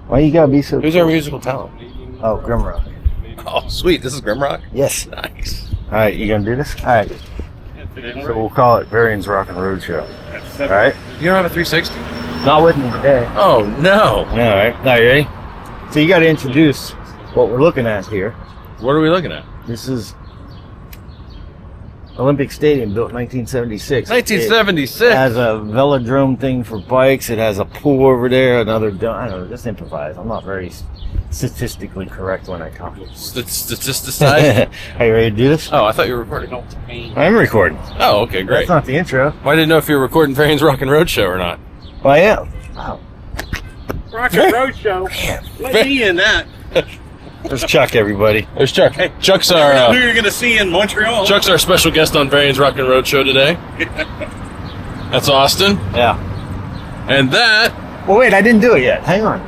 Why you gotta be so... Who's our musical talent? Oh, GrimRock. Oh, sweet. This is GrimRock? Yes. Nice. Alright, you gonna do this? Alright. So we'll call it Varian's Rockin Roadshow. Alright? You don't have a 360? Not with me today. Oh, no. Alright, now you ready? So you gotta introduce what we're looking at here. What are we looking at? This is Olympic Stadium, built in 1976. 1976. It has a velodrome thing for bikes. It has a pool over there, another dome. I don't know, just improvise. I'm not very statistically correct when I talk. Statisticize? Are you ready to do this? Oh, I thought you were recording. I'm recording. Oh, okay, great. That's not the intro. Well, I didn't know if you were recording Varian's Rockin Roadshow or not. Well, I am. Wow. Rockin Roadshow. Let me in that. There's Chuck, everybody. There's Chuck. Hey, Chuck's who our you're going to see in Montreal. Chuck's our special guest on Varian's Rockin Roadshow today. That's Austin. Yeah. And that... Well, wait, I didn't do it yet. Hang on.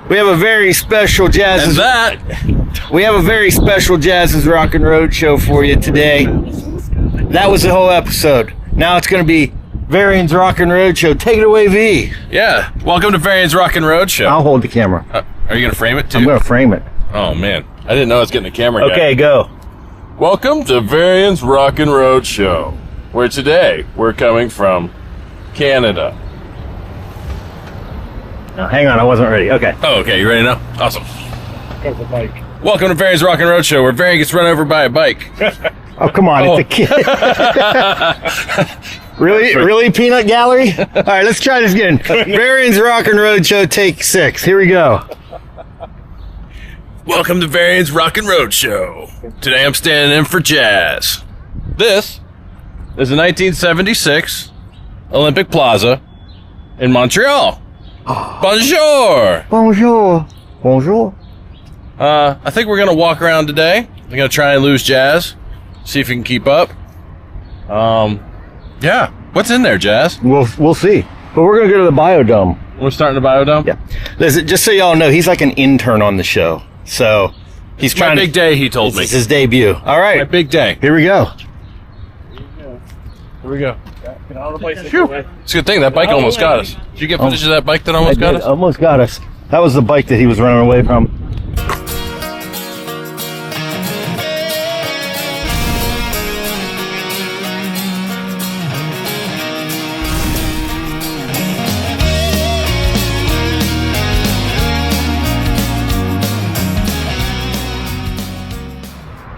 We have a very special Jazz's... And that... We have a very special Jazz's Rockin Roadshow for you today. That was the whole episode. Now it's going to be Varian's Rockin Roadshow. Take it away, V. Yeah. Welcome to Varian's Rockin Roadshow. I'll hold the camera. Are you going to frame it, too? I'm going to frame it. Oh, man. I didn't know I was getting a camera guy. Okay, go. Welcome to Varian's Rockin Roadshow, where today we're coming from Canada. No, hang on, I wasn't ready. Okay. Oh, okay. You ready now? Awesome. Got the bike. Welcome to Varian's Rockin Roadshow, where Varian gets run over by a bike. Oh, come on, Oh. it's a kid. Really, Peanut Gallery? All right, let's try this again. Varian's Rockin Roadshow, take 6. Here we go. Welcome to Varian's Rockin Roadshow. Today I'm standing in for Jazz. This is the 1976 Olympic Plaza in Montreal. Bonjour. Bonjour. Bonjour. I think we're gonna walk around today. We're gonna try and lose Jazz. See if we can keep up. Yeah. What's in there, Jazz? We'll see. But we're going to go to the Biodome. We're starting the Biodome? Yeah. Listen, just so y'all know, he's like an intern on the show. So he's It's my trying big day, he told me. It's his debut. All My right. big day. Here we go. Here we go. Get all the places. It's a good thing that bike almost got us. Did you get footage of that bike that I almost got did. us? Almost got us. That was the bike that he was running away from.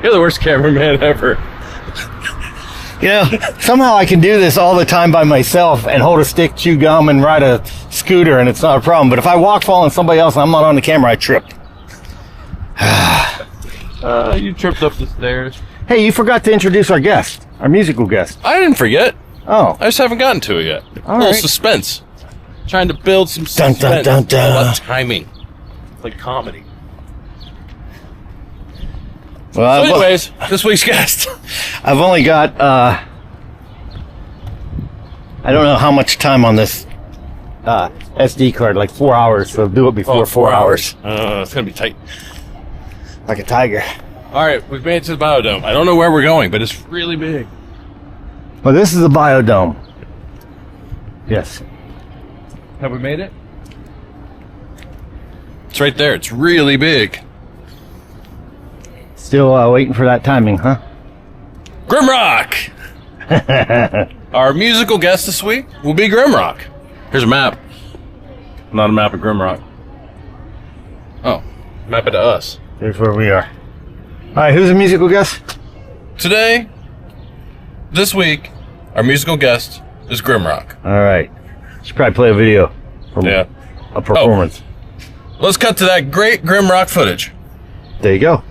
You're the worst cameraman ever. You know, somehow I can do this all the time by myself and hold a stick, chew gum, and ride a scooter, and it's not a problem. But if I walk, fall on somebody else, and I'm not on the camera, I trip. You tripped up the stairs. Hey, you forgot to introduce our guest, our musical guest. I didn't forget. Oh, I just haven't gotten to it yet. All a little right. suspense. Trying to build some Dun, suspense. dun, dun, dun. All about timing. Like comedy. well, So anyways, this week's guest. I've only got, I don't know how much time on this SD card, like 4 hours, so do it before 4 hours. It's going to be tight. Like a tiger. All right, we've made it to the Biodome. I don't know where we're going, but it's really big. Well, this is the Biodome. Yes. Have we made it? It's right there. It's really big. Still waiting for that timing, huh? GrimRock! Our musical guest this week will be GrimRock. Here's a map. Not a map of GrimRock. Oh, map it to us. Here's where we are. All right, who's the musical guest? Today, this week, our musical guest is GrimRock. All right. Should probably play a video from Yeah. a performance. Let's cut to that great GrimRock footage. There you go.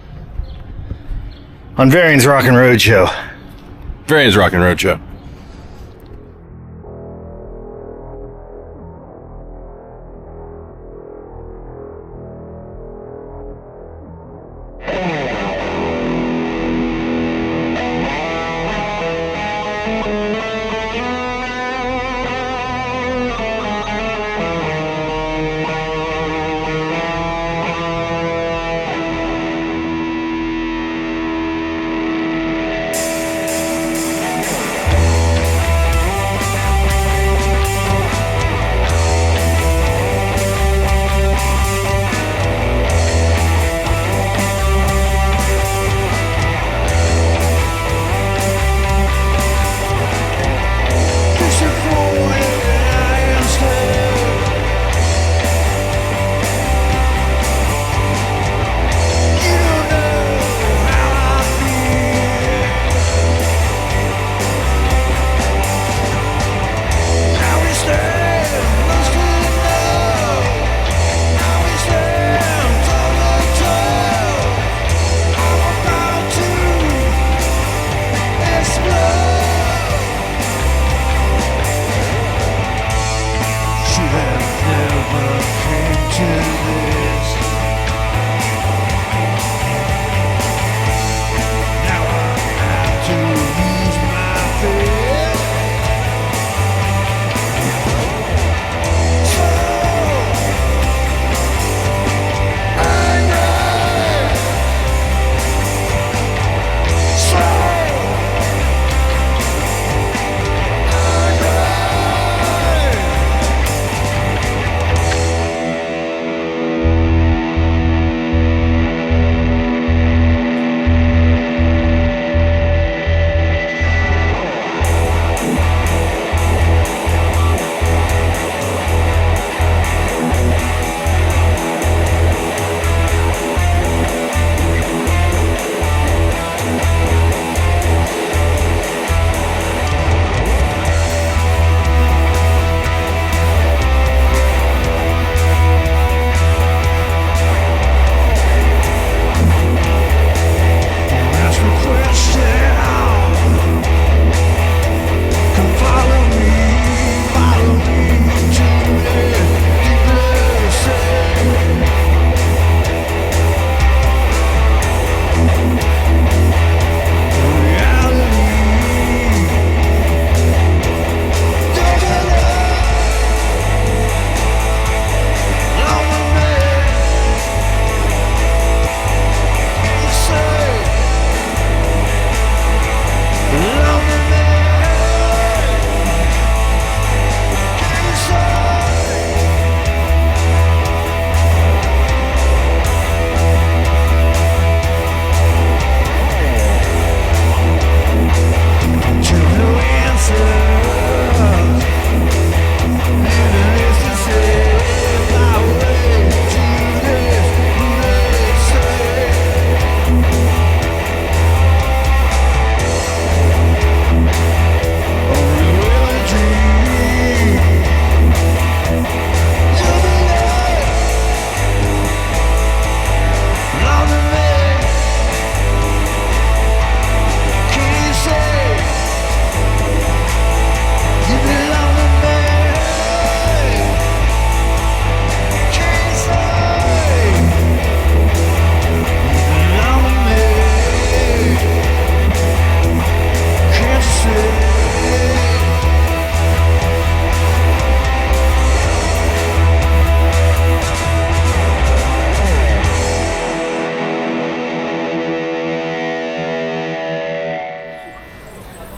On Varian's Rockin Roadshow. Varian's Rockin Roadshow.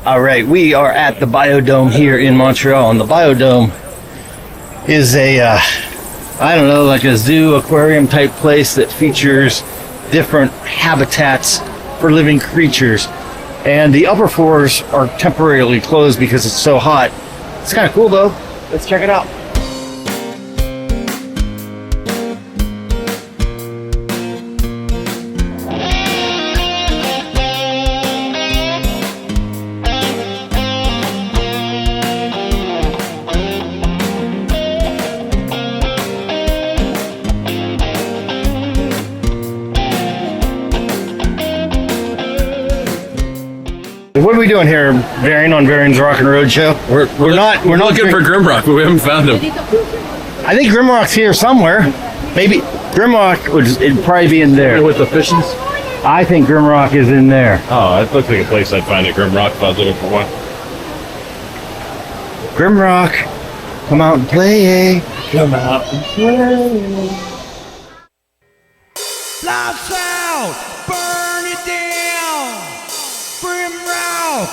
All right, we are at the Biodome here in Montreal, and the Biodome is a, I don't know, like a zoo aquarium type place that features different habitats for living creatures. And the upper floors are temporarily closed because it's so hot. It's kind of cool though. Let's check it out. What are we doing here, Varian, on Varian's Rockin Roadshow? We're not looking for GrimRock, but we haven't found him. I think GrimRock's here somewhere. Maybe GrimRock it'd probably be in there. With the fishes? I think GrimRock is in there. Oh, it looks like a place I'd find at GrimRock if I was looking for one. GrimRock, come out and play. Come out and play. Lights out, burn it down. GrimRock,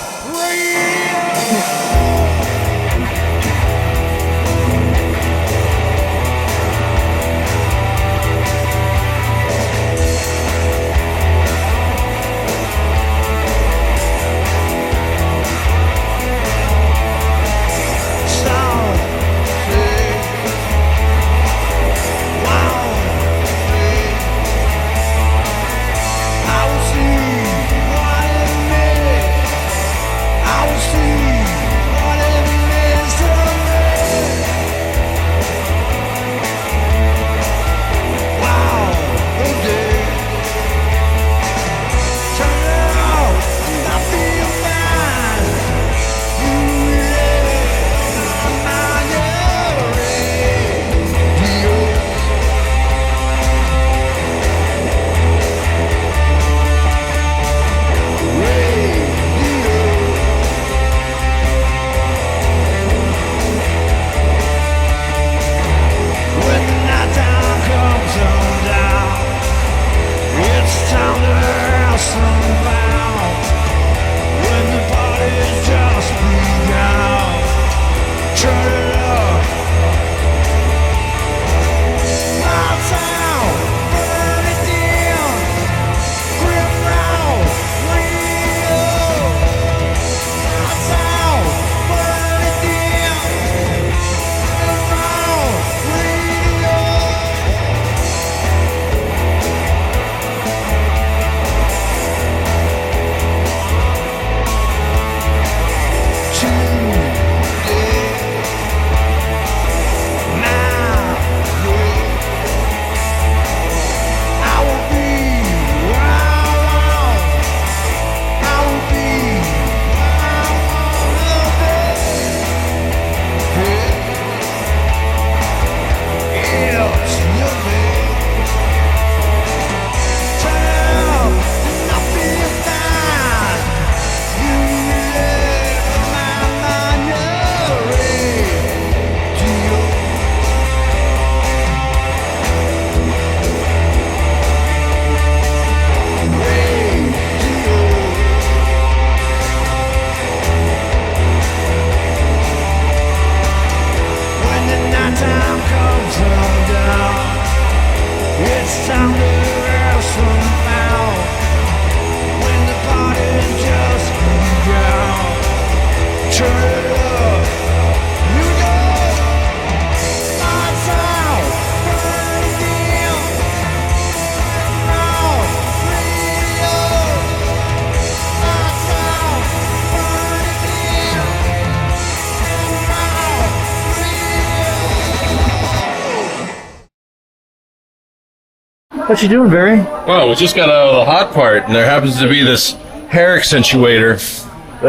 What you doing, Varian? Well, we just got out of the hot part, and there happens to be this hair accentuator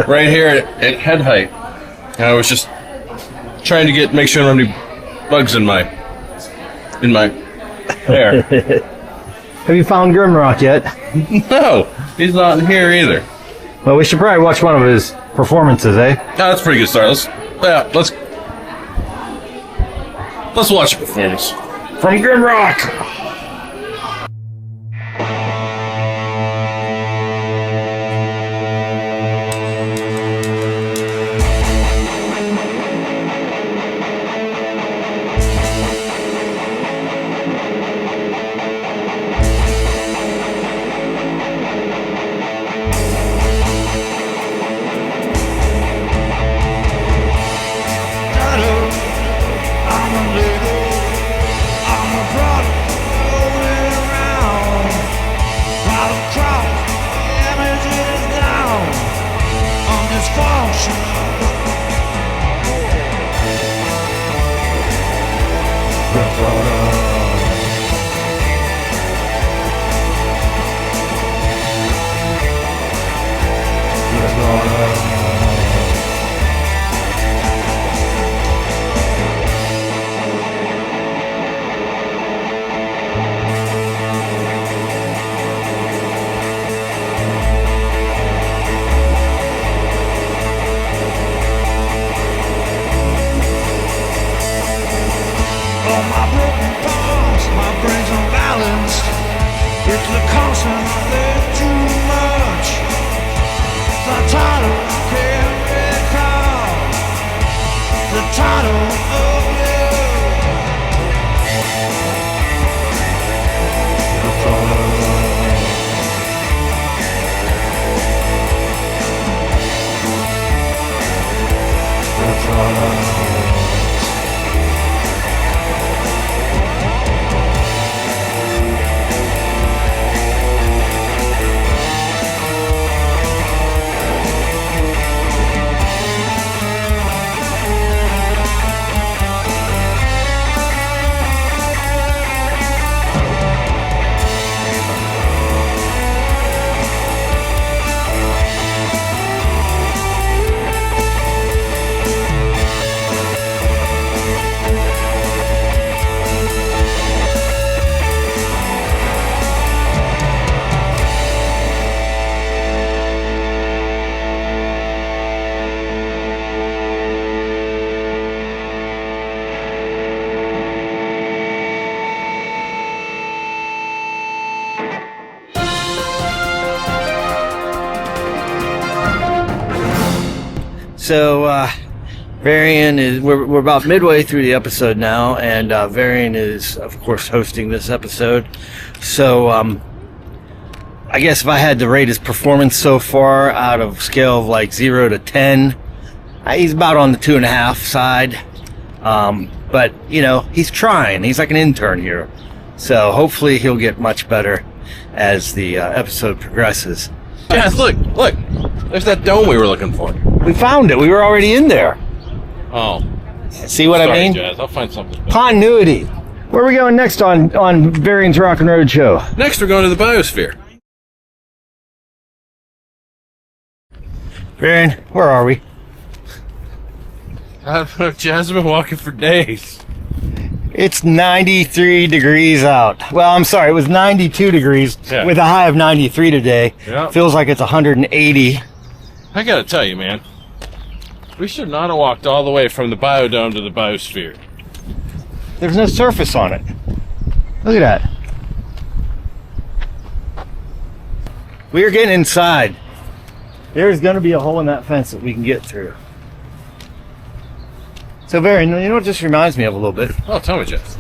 right here at head height. And I was just trying to make sure I don't have any bugs in my hair. Have you found GrimRock yet? No, he's not here either. Well, we should probably watch one of his performances, eh? Oh, that's a pretty good start. Let's watch a performance From GrimRock! Oh, my broken parts, my brain's unbalanced. It's the constant I think too much. The title can't recall. The title of So, Varian is, we're about midway through the episode now, and Varian is, of course, hosting this episode. So, I guess if I had to rate his performance so far out of scale of like 0 to 10, he's about on the 2.5 side. But, you know, he's trying. He's like an intern here. So, hopefully he'll get much better as the episode progresses. Jazz, look. There's that dome we were looking for. We found it. We were already in there. Oh. See what Sorry, I mean? Jazz. I'll find something better. Continuity. Where are we going next on Varian's Rockin Roadshow? Next, we're going to the biosphere. Varian, where are we? I don't know. Jazz has been walking for days. It's 93 degrees out. Well, I'm sorry, it was 92 degrees with a high of 93 today. Yeah. Feels like it's 180. I gotta tell you, man. We should not have walked all the way from the biodome to the biosphere. There's no surface on it. Look at that. We are getting inside. There's going to be a hole in that fence that we can get through. So, Varian, you know what this reminds me of a little bit? Oh, tell me, Jazz.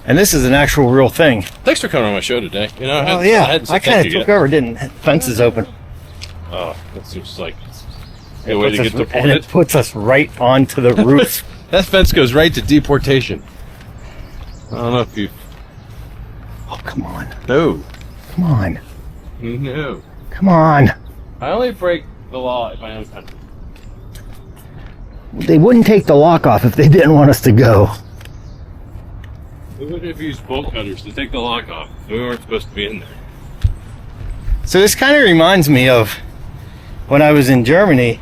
And this is an actual real thing. Thanks for coming on my show today. You know, Oh, yeah. I kind of took over, didn't it? Fence is open. Oh, that seems like a way to get deported. And it puts us right onto the roof. That fence goes right to deportation. I don't know if you... Oh, come on. No. Come on. No. Come on. I only break the law in my own country. They wouldn't take the lock off if they didn't want us to go. We would have used bolt cutters to take the lock off. We weren't supposed to be in there. So this kind of reminds me of when I was in Germany,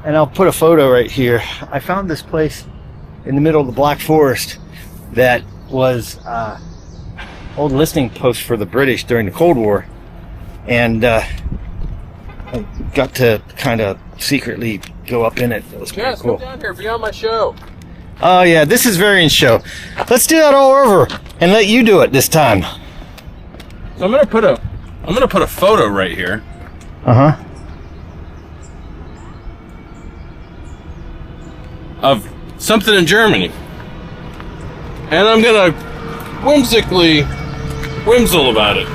and I'll put a photo right here. I found this place in the middle of the Black Forest that was old listening post for the British during the Cold War, and I got to kind of secretly go up in it. It was pretty cool. Come down here, be on my show. Oh yeah, this is Varian's show. Let's do that all over and let you do it this time. So I'm gonna put a photo right here. Uh-huh. Of something in Germany. And I'm gonna whimsical about it.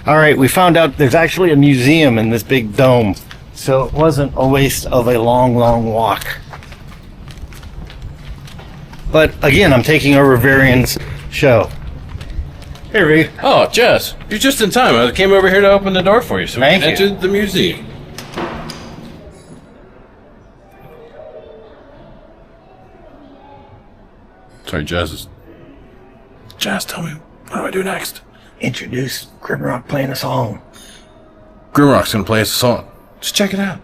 All right, we found out there's actually a museum in this big dome, so it wasn't a waste of a long, long walk. But again, I'm taking over Varian's show. Hey, Ree. Oh, Jess, you're just in time. I came over here to open the door for you so we Thank can you. enter the museum. Sorry, Jazz, tell me, what do I do next? Introduce GrimRock playing a song. GrimRock's gonna play us a song. Just check it out.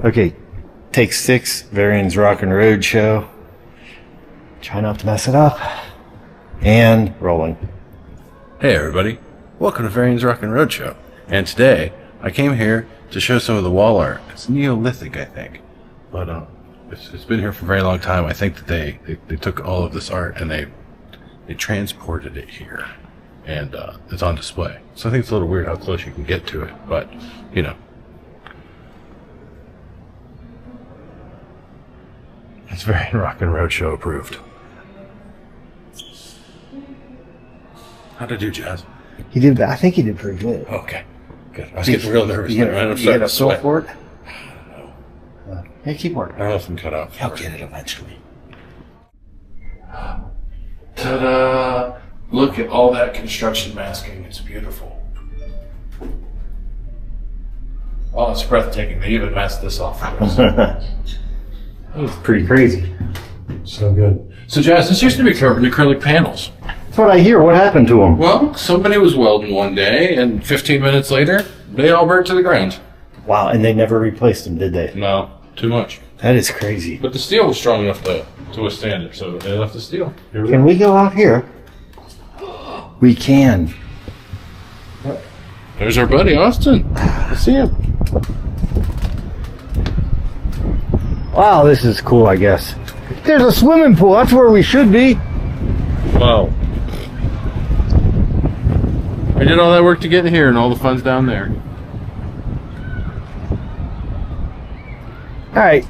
Okay, take 6, Varian's Rockin Roadshow. Try not to mess it up. And rolling. Hey everybody, welcome to Varian's Rockin Roadshow. And today, I came here to show some of the wall art. It's Neolithic, I think. But it's been here for a very long time. I think that they took all of this art and they transported it here. And it's on display. So I think it's a little weird how close you can get to it, but, you know. It's Varian Rockin Roadshow approved. How'd I do, Jazz? He did. I think he did pretty good. Okay, good. I was getting real nervous. You there, man. I'm get starting a to feel sweat. for it? Yeah, keep working. I don't know if I'm cut off. He'll get it eventually. Ta-da! Look at all that construction masking. It's beautiful. Oh, it's breathtaking. They even masked this off for us. It's pretty crazy. So good. So, Jazz, this used to be covered in acrylic panels. That's what I hear. What happened to him? Well, somebody was welding one day, and 15 minutes later, they all burnt to the ground. Wow, and they never replaced him, did they? No, too much. That is crazy. But the steel was strong enough to withstand it, so they left the steel. Can we go out here? We can. There's our buddy, Austin. I see him. Wow, this is cool, I guess. There's a swimming pool. That's where we should be. Wow. I did all that work to get here, and all the fun's down there. All right.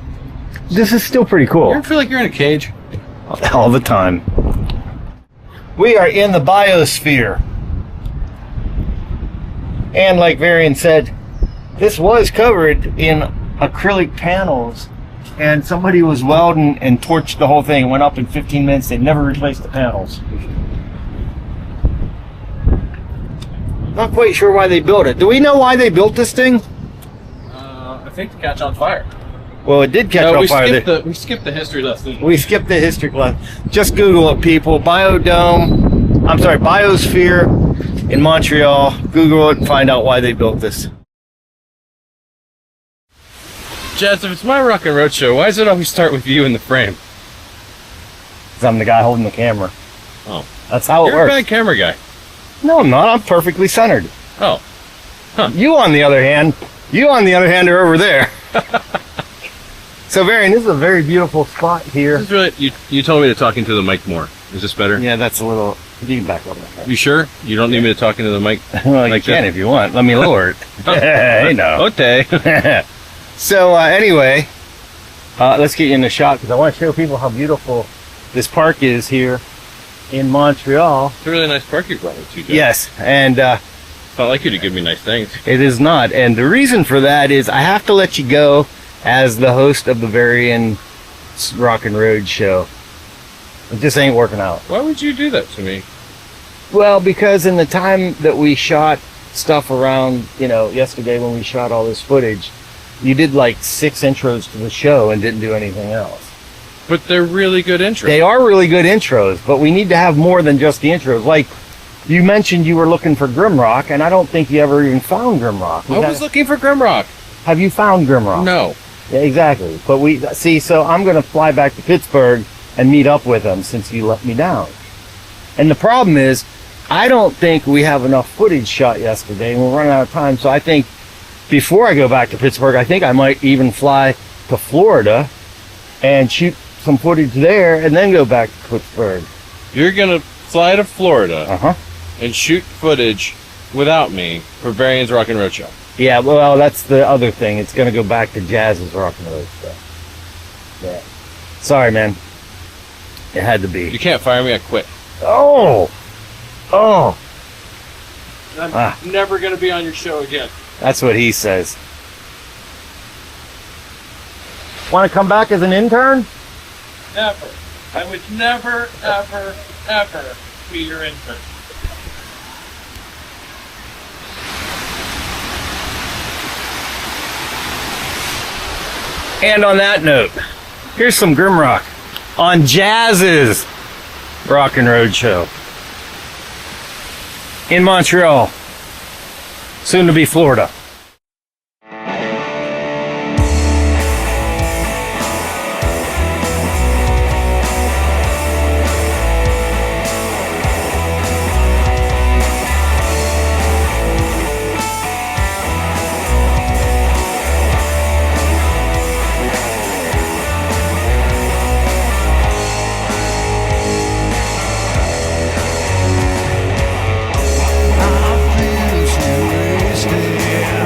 This is still pretty You cool. ever feel like you're in a cage? All the time. We are in the biosphere. And like Varian said, this was covered in acrylic panels, and somebody was welding and torched the whole thing. It went up in 15 minutes. They never replaced the panels. Not quite sure why they built it. Do we know why they built this thing? I think to catch on fire. Well, it did catch on fire. We skipped the history lesson. We skipped the history class. Just Google it, people. Biosphere in Montreal. Google it and find out why they built this. Jazz, if it's my Rockin' Roadshow, why does it always start with you in the frame? Because I'm the guy holding the camera. Oh. That's how it You're a works. bad camera guy. No, I'm not. I'm perfectly centered. Oh. Huh. You, on the other hand, are over there. So, Varian, this is a very beautiful spot here. This is really, you told me to talk into the mic more. Is this better? Yeah, that's a little... You can back up. You sure? You don't need me to talk into the mic? Well, like you can if you want. Let me lower it. Hey, no. Okay. So, anyway, let's get you in the shot because I want to show people how beautiful this park is here in Montreal. It's a really nice park you're going to, Jeff. Yes, and It's not like you to give me nice things. it is not. And the reason for that is I have to let you go as the host of the Varian Rockin' Roadshow. It just ain't working out. Why would you do that to me? Well, because in the time that we shot stuff around, yesterday when we shot all this footage, you did like 6 intros to the show and didn't do anything else. But they're really good intros. They are really good intros, but we need to have more than just the intros. Like, you mentioned you were looking for GrimRock, and I don't think you ever even found GrimRock. I was looking for GrimRock. Have you found GrimRock? No. Yeah, exactly. But so I'm going to fly back to Pittsburgh and meet up with them since you let me down. And the problem is, I don't think we have enough footage shot yesterday, and we're running out of time. So I think before I go back to Pittsburgh, I think I might even fly to Florida and shoot some footage there and then go back to Pittsburgh. You're going to fly to Florida Uh-huh. and shoot footage without me for Varian's Rockin' Roadshow. Yeah, well, that's the other thing. It's going to go back to Jazz's Rockin' Roadshow. Yeah. Sorry, man. It had to be. You can't fire me, I quit. Oh! I'm never going to be on your show again. That's what he says. Want to come back as an intern? Never. I would never, ever, ever be your intern. And on that note, here's some GrimRock on Jazz's Rockin' Roadshow in Montreal, soon to be Florida. I feel so wasted.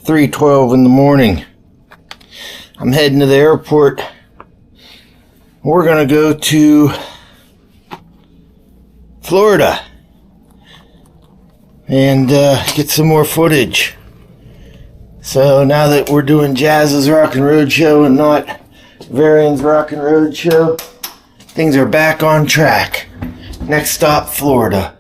3:12 in the morning. I'm heading to the airport. We're gonna go to Florida and get some more footage. So now that we're doing Jazz's Rockin Roadshow and not Varian's Rockin Roadshow, things are back on track. Next stop, Florida.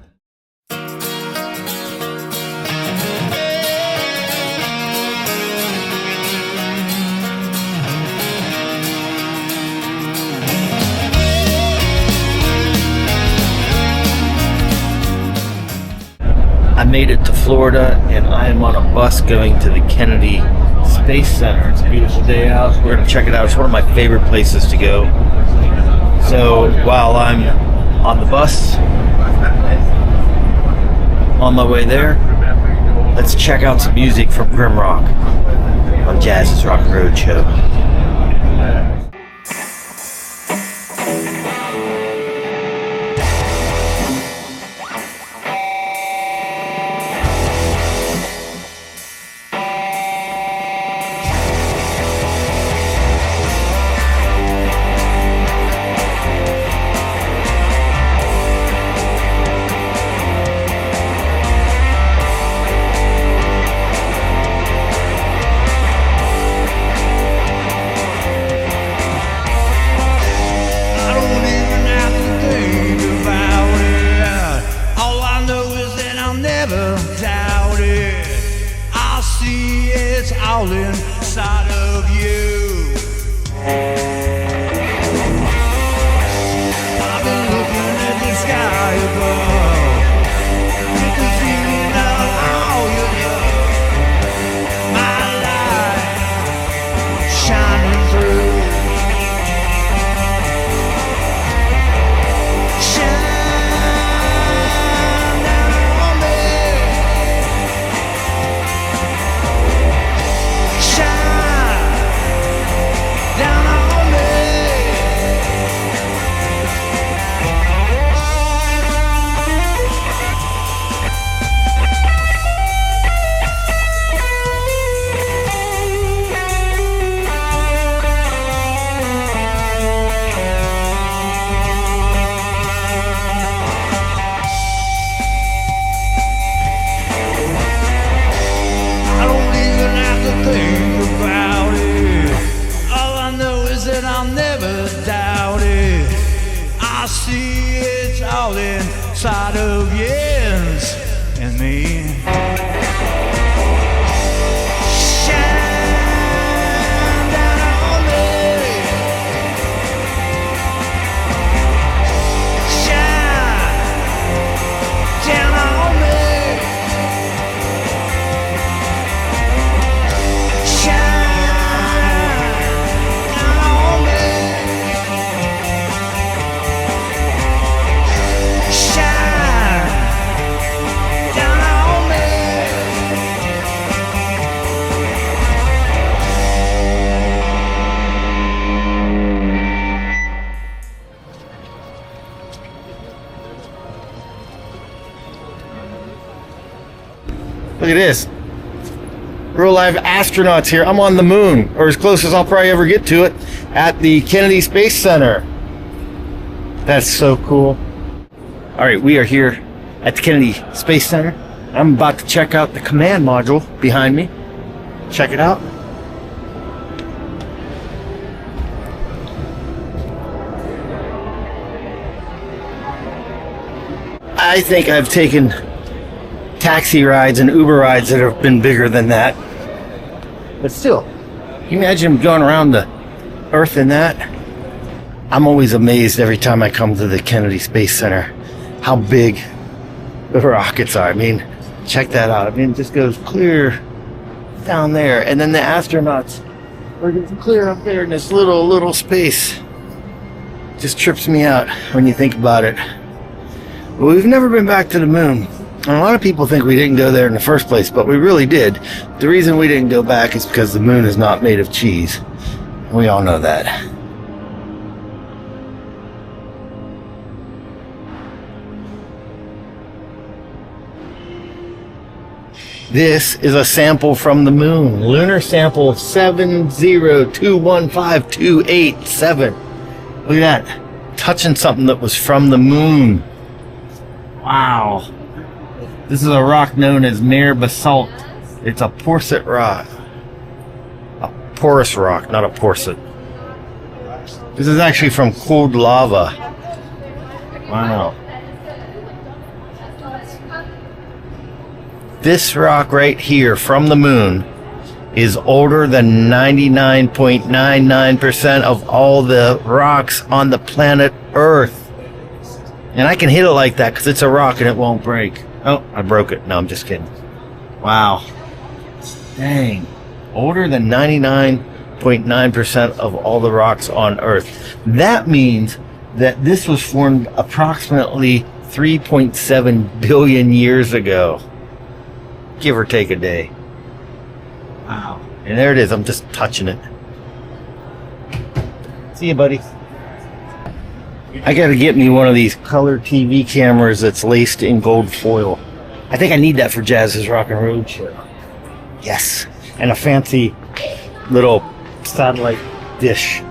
I made it to Florida and I am on a bus going to the Kennedy Space Center. It's a beautiful day out. We're going to check it out. It's one of my favorite places to go. So while I'm on the bus, on my way there, let's check out some music from GrimRock on Jazz's Rockin Roadshow. All inside of you. I've been looking at the sky above, get the feeling of all your love. My light shining through. Shine down on me. I'll never doubt it. I see it's all inside of yes and me. Shine down on me. Shine down on me. Look at this. Real live astronauts here. I'm on the moon, or as close as I'll probably ever get to it, at the Kennedy Space Center. That's so cool. All right, we are here at the Kennedy Space Center. I'm about to check out the command module behind me. Check it out. I think I've taken taxi rides and Uber rides that have been bigger than that. But still, can you imagine going around the Earth in that? I'm always amazed every time I come to the Kennedy Space Center how big the rockets are. I mean, check that out. I mean, it just goes clear down there. And then the astronauts are just clear up there in this little space. Just trips me out when you think about it. But we've never been back to the moon. And a lot of people think we didn't go there in the first place, but we really did. The reason we didn't go back is because the moon is not made of cheese. We all know that. This is a sample from the moon. Lunar sample 702152887. Look at that. Touching something that was from the moon. Wow. This is a rock known as Mare basalt. It's a porcet rock. A porous rock, not a porcet. This is actually from cooled lava. Wow. This rock right here from the moon is older than 99.99% of all the rocks on the planet Earth. And I can hit it like that because it's a rock and it won't break. Oh, I broke it. No, I'm just kidding. Wow. Dang. Older than 99.9% of all the rocks on Earth. That means that this was formed approximately 3.7 billion years ago. Give or take a day. Wow. And there it is. I'm just touching it. See you, buddy. I gotta get me one of these color TV cameras that's laced in gold foil. I think I need that for Jazz's Rockin Roadshow. Yes. And a fancy little satellite dish.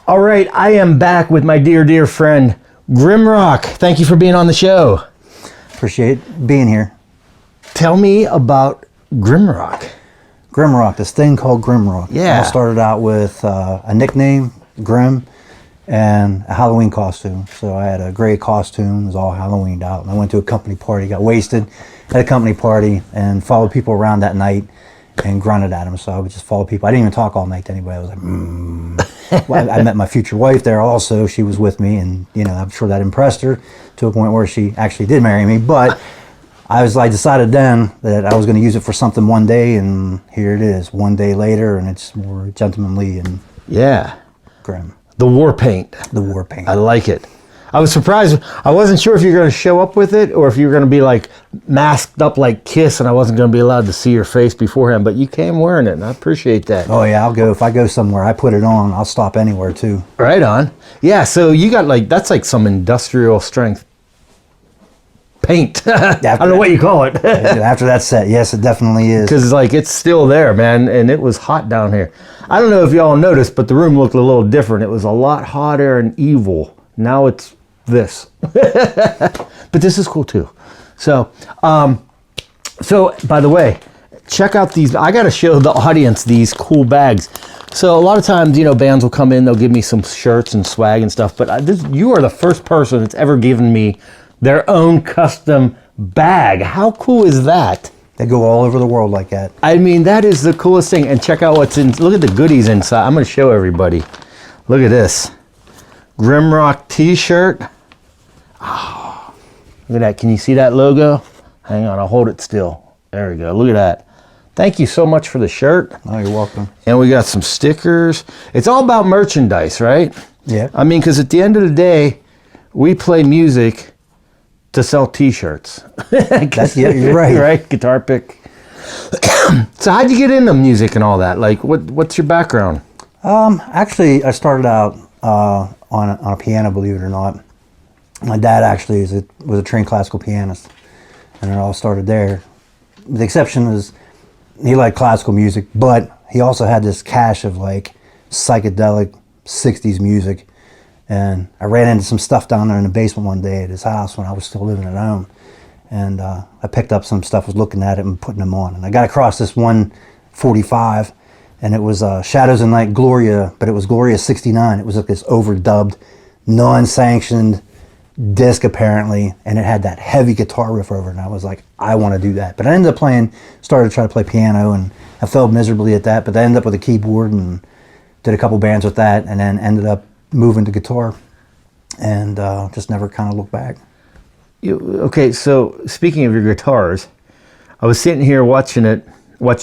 All right, I am back with my dear friend, GrimRock. Thank you for being on the show. Appreciate being here. Tell me about GrimRock. GrimRock, this thing called GrimRock. Yeah. It all started out with a nickname, Grim, and a Halloween costume. So I had a gray costume, it was all Halloweened out. And I went to a company party, got wasted at a company party, and followed people around that night and grunted at them. So I would just follow people. I didn't even talk all night to anybody. I was like, Well, I met my future wife there also. She was with me, and I'm sure that impressed her to a point where she actually did marry me. But I decided then that I was going to use it for something one day, and here it is, one day later, and it's more gentlemanly and grim. The war paint. The war paint. I like it. I was surprised. I wasn't sure if you were going to show up with it or if you were going to be like masked up like Kiss and I wasn't going to be allowed to see your face beforehand, but you came wearing it and I appreciate that. Oh yeah, if I go somewhere, I put it on, I'll stop anywhere too. Right on. Yeah, so you got that's like some industrial strength paint. I don't know what you call it. After that set, yes, it definitely is. Because it's still there, man, and it was hot down here. I don't know if y'all noticed, but the room looked a little different. It was a lot hotter and evil. Now it's this. But this is cool too. So by the way, check out these. I got to show the audience these cool bags. So a lot of times, bands will come in, they'll give me some shirts and swag and stuff, but you are the first person that's ever given me their own custom bag. How cool is that? They go all over the world like that. I mean, that is the coolest thing. And check out what's in. Look at the goodies inside. I'm going to show everybody. Look at this. GrimRock t-shirt. Oh, look at that. Can you see that logo? Hang on, I'll hold it still. There we go. Look at that. Thank you so much for the shirt. Oh, you're welcome. And we got some stickers. It's all about merchandise, right? Yeah. I mean, because at the end of the day, we play music to sell t-shirts. You're right. Right? Guitar pick. So how'd you get into music and all that? Like, what's your background? Actually, I started out on a piano, believe it or not. My dad actually was a trained classical pianist, and it all started there. The exception is he liked classical music, but he also had this cache of psychedelic 60s music. And I ran into some stuff down there in the basement one day at his house when I was still living at home. And I picked up some stuff, was looking at it and putting them on. And I got across this 145, and it was Shadows of Night Gloria, but it was Gloria 69. It was like this overdubbed, non-sanctioned disc apparently, and it had that heavy guitar riff over it. And I was like, I want to do that. But I ended up started to try to play piano, and I failed miserably at that. But I ended up with a keyboard and did a couple bands with that, and then ended up moving to guitar, and just never kind of looked back. Okay, so speaking of your guitars, I was sitting here watching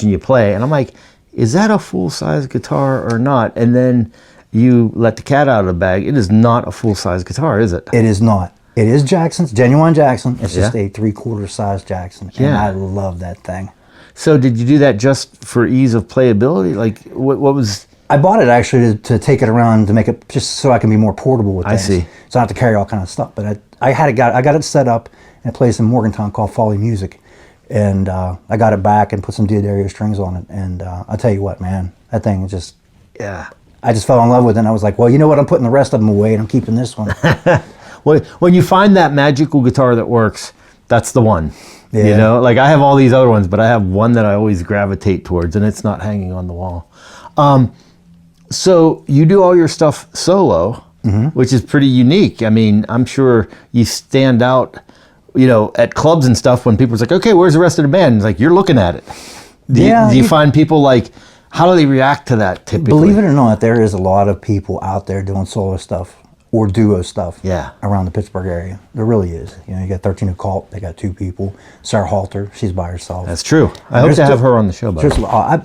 you play, and I'm like, is that a full-size guitar or not? And then you let the cat out of the bag. It is not a full-size guitar, is it? It is not. It is Jackson's, genuine Jackson. It's just a 3/4 size Jackson, and I love that thing. So did you do that just for ease of playability? Like, what was... I bought it actually to take it around to make it just so I can be more portable with things. I see. So I don't have to carry all kind of stuff. But I got it set up in a place in Morgantown called Folly Music, and I got it back and put some Diodario strings on it. And I'll tell you what, man, that thing is just I just fell in love with it. And I was like, well, you know what? I'm putting the rest of them away, and I'm keeping this one. Well, when you find that magical guitar that works, that's the one. Yeah. Like I have all these other ones, but I have one that I always gravitate towards, and it's not hanging on the wall. So you do all your stuff solo, which is pretty unique. I mean, I'm sure you stand out, at clubs and stuff when people's like, okay, where's the rest of the band? It's like, you're looking at it. Do you find people how do they react to that typically? Believe it or not, there is a lot of people out there doing solo stuff or duo stuff around the Pittsburgh area. There really is. You got 13 Occult, they got 2 people. Sarah Halter, she's by herself. That's true. I hope to have her on the show.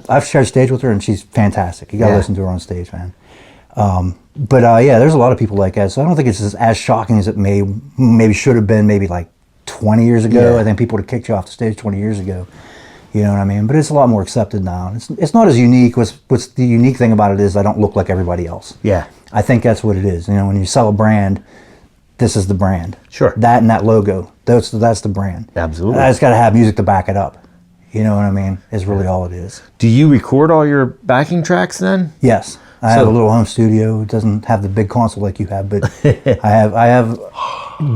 I've shared stage with her, and she's fantastic. You got to listen to her on stage, man. But there's a lot of people like that. So I don't think it's as shocking as it maybe should have been maybe 20 years ago. I think people would have kicked you off the stage 20 years ago. You know what I mean? But it's a lot more accepted now. It's not as unique. What's the unique thing about it is I don't look like everybody else. Yeah. I think that's what it is. When you sell a brand, this is the brand. Sure. That and that logo, that's the brand. Absolutely. I just got to have music to back it up. You know what I mean? Is really all it is. Do you record all your backing tracks then? Yes. I have a little home studio. It doesn't have the big console like you have, but I have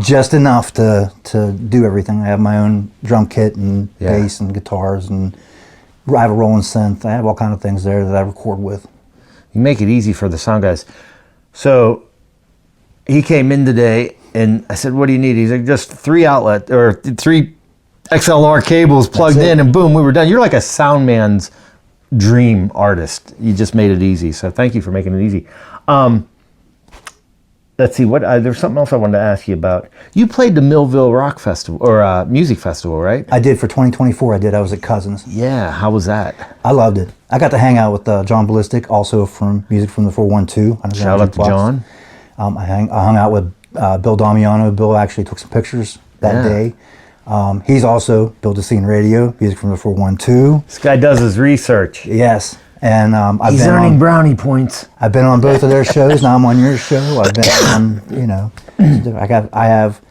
just enough to do everything. I have my own drum kit and bass and guitars, and I have a rolling synth. I have all kind of things there that I record with. You make it easy for the sound guys. So he came in today, and I said, "What do you need?" He's like, "Just 3 outlet or 3 XLR cables plugged in, and boom, we were done." You're like a sound man's dream artist. You just made it easy. So thank you for making it easy. Let's see, what there's something else I wanted to ask you about. You played the Millville Rock Festival or Music Festival, right? I did for 2024. I was at Cousins. Yeah, how was that? I loved it. I got to hang out with John Ballistic, also from Music from the 412. Shout out to John. I hung out with Bill Damiano. Bill actually took some pictures that day. He's also Build a Scene Radio, Music from the 412. This guy does his research. Yes. And he's earning brownie points. I've been on both of their shows. Now I'm on your show. I've been on, I have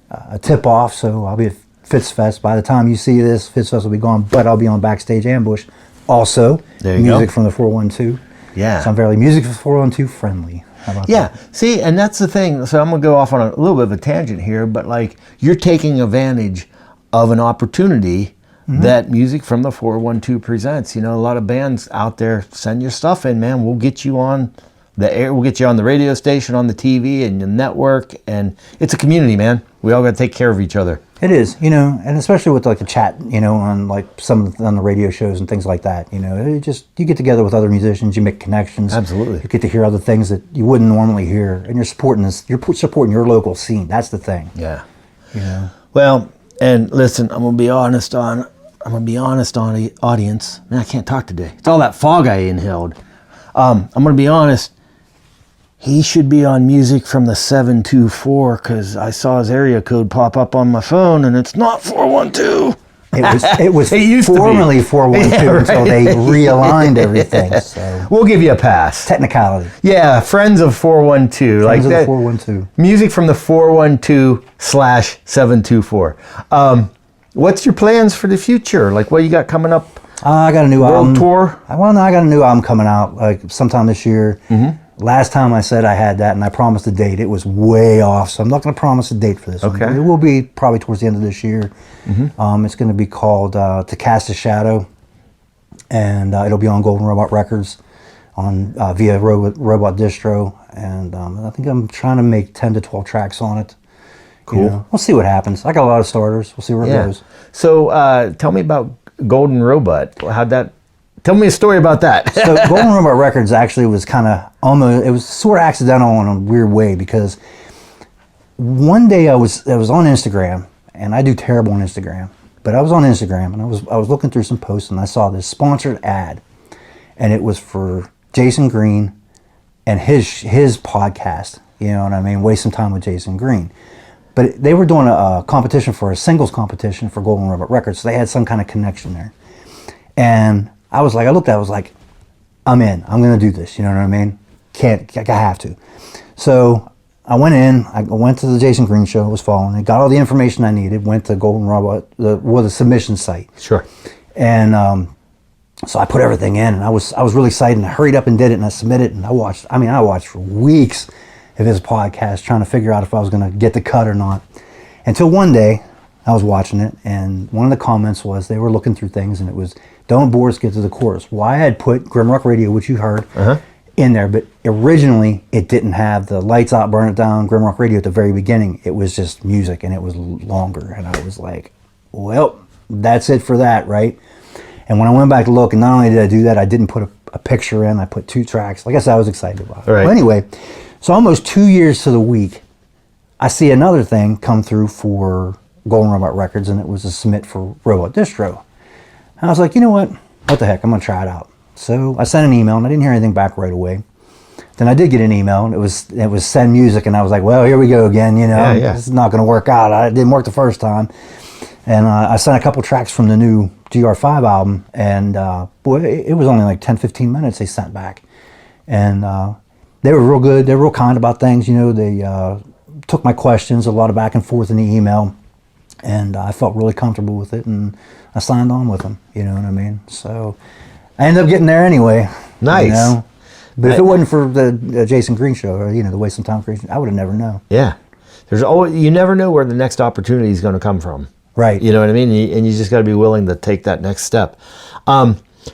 a tip off, so I'll be at FitzFest. By the time you see this, FitzFest will be gone, but I'll be on Backstage Ambush. Also, there you Music go. from the 412. Yeah. So I'm very Music from the 412 friendly. How about that? See, and that's the thing. So I'm going to go off on a little bit of a tangent here, but like you're taking advantage of an opportunity that Music from the 412 presents. You know, a lot of bands out there, send your stuff in, man. We'll get you on the air. We'll get you on the radio station, on the TV, and the network. And it's a community, man. We all got to take care of each other. It is, and especially with like the chat, on like on the radio shows and things like that. You get together with other musicians, you make connections. Absolutely. You get to hear other things that you wouldn't normally hear, and you're supporting this. You're supporting your local scene. That's the thing. Yeah. Yeah. Well, and listen, I'm gonna be honest on the audience. Man, I can't talk today. It's all that fog I inhaled. I'm gonna be honest. He should be on Music from the 724 because I saw his area code pop up on my phone and it's not 412. It was used to be. formerly 412 until they realigned everything. So We'll give you a pass. technicality. Yeah, Friends of 412. Friends of the that. 412. Music from the 412/724. What's your plans for the future? Like, what you got coming up? I got a new World album. tour? I got a new album coming out like sometime this year. Last time I said I had that and I promised a date, it was way off. So I'm not going to promise a date for this one. Okay. It will be probably towards the end of this year. It's going to be called To Cast a Shadow. And it'll be on Golden Robot Records on via Robot Distro. And I think I'm trying to make 10 to 12 tracks on it. Cool. We'll see what happens. I got a lot of starters. We'll see where it goes. So tell me about Golden Robot. Tell me a story about that. So Golden Robot Records actually was kind of almost, it was sort of accidental in a weird way because one day I was on Instagram, and I do terrible on Instagram, but I was on Instagram and I was looking through some posts and I saw this sponsored ad, and it was for Jason Green and his podcast. You know what I mean? Waste some time with Jason Green. But they were doing a competition for a singles competition for Golden Robot Records, so they had some kind of connection there. And I looked at it, I was like, I'm in. I'm going to do this. You know what I mean? I have to. So I went in. I went to the Jason Green show. I was following it. Got all the information I needed. Went to Golden Robot, the submission site. Sure. And so I put everything in, and I was really excited. And I hurried up and did it, and I submitted it. And I watched for weeks of his podcast, trying to figure out if I was going to get the cut or not. Until one day, I was watching it, and one of the comments was they were looking through things, and it was, "Don't bore us, get to the chorus." Well, I had put GrimRock Radio, which you heard, in there, but originally it didn't have the lights out, burn it down, GrimRock Radio at the very beginning. It was just music, and it was longer, and I was like, well, that's it for that, right? And when I went back to look, and not only did I do that, I didn't put a picture in, I put 2 tracks. Like I said, I was excited about it. Right. Well, anyway, so almost 2 years to the week, I see another thing come through for Golden Robot Records, and it was a submit for Robot Distro. And I was like, you know what the heck, I'm going to try it out. So I sent an email, and I didn't hear anything back right away. Then I did get an email, and it was send music, and I was like, well, here we go again, This is not going to work out. It didn't work the first time. And I sent a couple tracks from the new GR5 album, and boy, it was only like 10, 15 minutes they sent back. And they were real good. They were real kind about things. They took my questions, a lot of back and forth in the email, and I felt really comfortable with it, and I signed on with them. You know what I mean? So I ended up getting there anyway. Nice. But if it wasn't for the Jason Green show, or the Waste Some Time Creation, I would have never known. Yeah. There's always, you never know where the next opportunity is going to come from. Right. You know what I mean? And you just got to be willing to take that next step.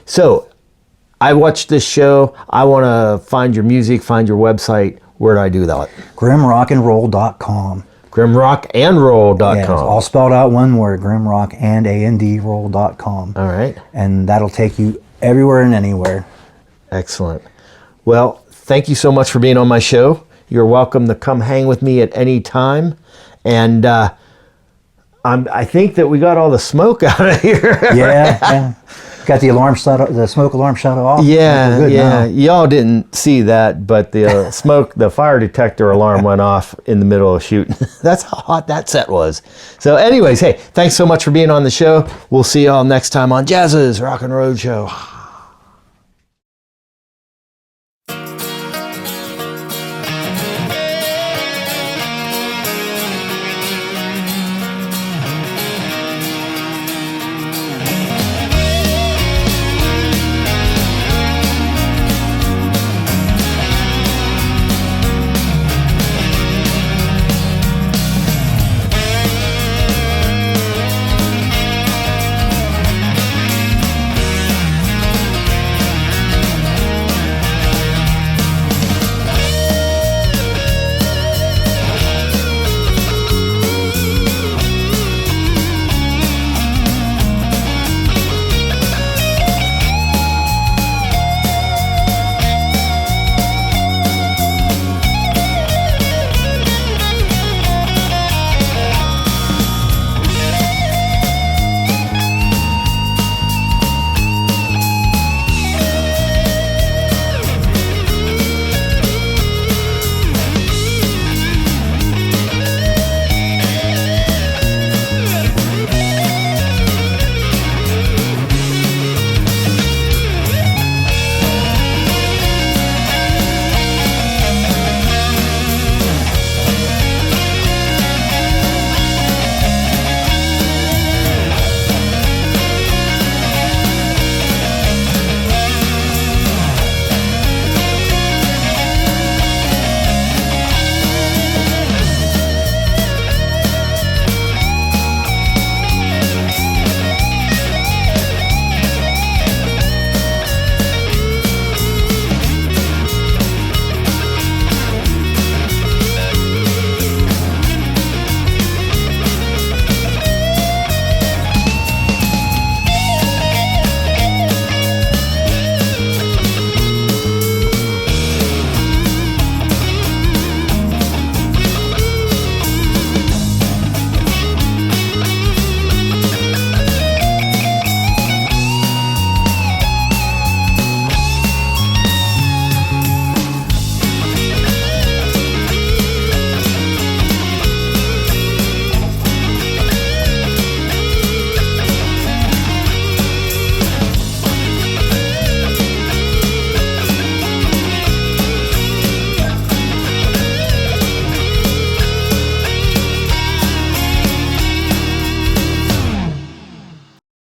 So I watched this show. I want to find your music, find your website. Where do I do that? GrimRockandRoll.com. GrimRockandRoll.com. Yeah, it's all spelled out one word, GrimRockandroll.com. All right. And that'll take you everywhere and anywhere. Excellent. Well, thank you so much for being on my show. You're welcome to come hang with me at any time. And I think that we got all the smoke out of here. Yeah. Got the alarm the smoke alarm shut off. Yeah, Good yeah. now. Y'all didn't see that, but the the fire detector alarm went off in the middle of shooting. That's how hot that set was. So anyways, hey, thanks so much for being on the show. We'll see y'all next time on Jazz's Rockin' Roadshow.